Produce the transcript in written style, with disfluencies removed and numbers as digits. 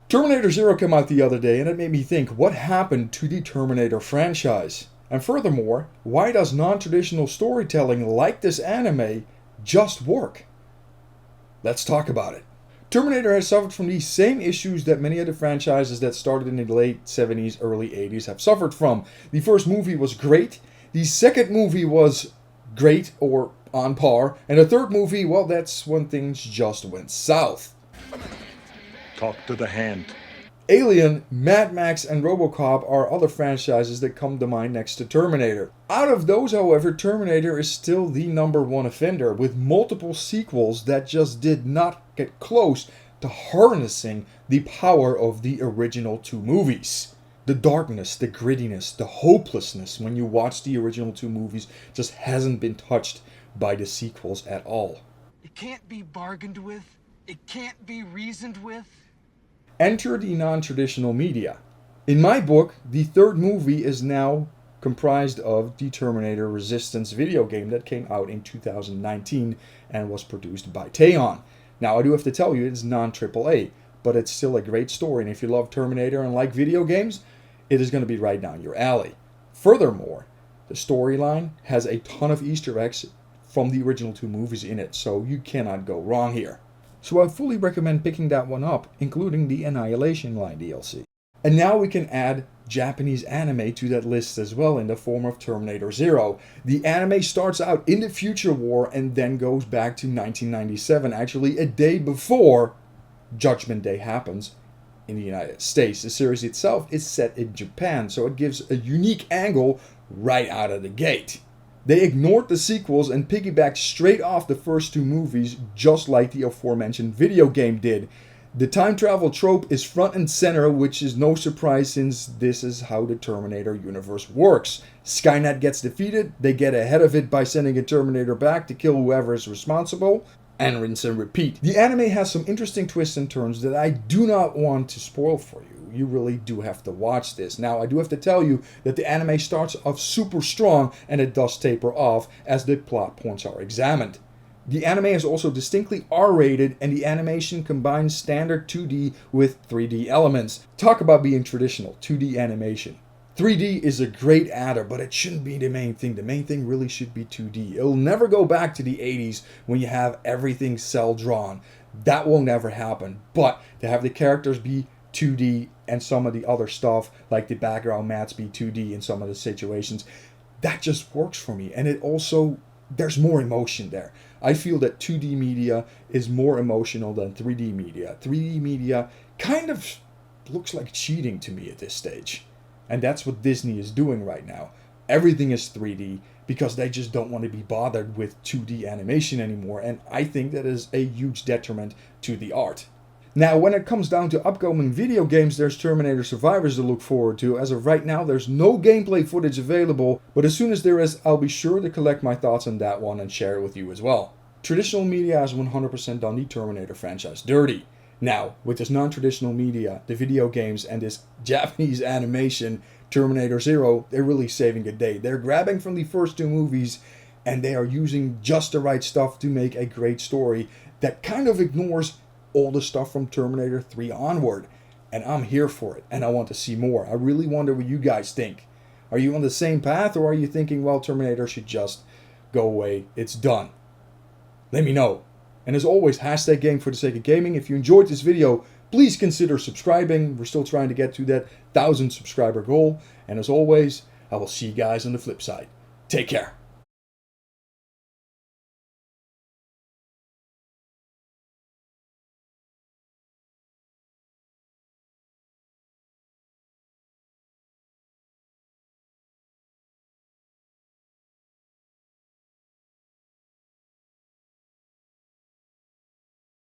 Terminator Zero came out the other day and it made me think, what happened to the Terminator franchise? And furthermore, why does non-traditional storytelling like this anime just work? Let's talk about it. Terminator has suffered from these same issues that many of the franchises that started in the late 70s, early 80s have suffered from. The first movie was great, the second movie was great or on par, and the third movie, well, that's when things just went south. Talk to the hand. Alien, Mad Max, and RoboCop are other franchises that come to mind next to Terminator. Out of those, however, Terminator is still the #1 offender, with multiple sequels that just did not get close to harnessing the power of the original two movies. The darkness, the grittiness, the hopelessness when you watch the original two movies just hasn't been touched by the sequels at all. It can't be bargained with. It can't be reasoned with. Enter the non-traditional media. In my book, the third movie is now comprised of the Terminator Resistance video game that came out in 2019 and was produced by Teon. Now, I do have to tell you, it's non-AAA, but it's still a great story, and if you love Terminator and like video games, it is going to be right down your alley. Furthermore, the storyline has a ton of Easter eggs from the original two movies in it, so you cannot go wrong here. So I fully recommend picking that one up, including the Annihilation Line DLC. And now we can add Japanese anime to that list as well in the form of Terminator Zero. The anime starts out in the future war and then goes back to 1997, actually a day before Judgment Day happens in the United States. The series itself is set in Japan, so it gives a unique angle right out of the gate. They ignored the sequels and piggybacked straight off the first two movies, just like the aforementioned video game did. The time travel trope is front and center, which is no surprise since this is how the Terminator universe works. Skynet gets defeated, they get ahead of it by sending a Terminator back to kill whoever is responsible, and rinse and repeat. The anime has some interesting twists and turns that I do not want to spoil for you. You really do have to watch this. Now, I do have to tell you that the anime starts off super strong and it does taper off as the plot points are examined. The anime is also distinctly R-rated and the animation combines standard 2D with 3D elements. Talk about being traditional, 2D animation. 3D is a great adder, but it shouldn't be the main thing. The main thing really should be 2D. It'll never go back to the 80s when you have everything cell drawn. That will never happen. But to have the characters be 2D and some of the other stuff, like the background mats be 2D in some of the situations, that just works for me. And it also, there's more emotion there. I feel that 2D media is more emotional than 3D media. 3D media kind of looks like cheating to me at this stage. And that's what Disney is doing right now. Everything is 3D because they just don't want to be bothered with 2D animation anymore. And I think that is a huge detriment to the art. Now, when it comes down to upcoming video games, there's Terminator Survivors to look forward to. As of right now, there's no gameplay footage available, but as soon as there is, I'll be sure to collect my thoughts on that one and share it with you as well. Traditional media has 100% done the Terminator franchise dirty. Now, with this non-traditional media, the video games, and this Japanese animation, Terminator Zero, they're really saving a day. They're grabbing from the first two movies, and they are using just the right stuff to make a great story that kind of ignores all the stuff from Terminator 3 onward. And I'm here for it, and I want to see more. I really wonder what you guys think. Are you on the same path, or are you thinking, well, Terminator should just go away, it's done? Let me know. And as always, hashtag game for the sake of gaming. If you enjoyed this video, please consider subscribing. We're still trying to get to that 1,000 subscriber goal. And as always, I will see you guys on the flip side. Take care.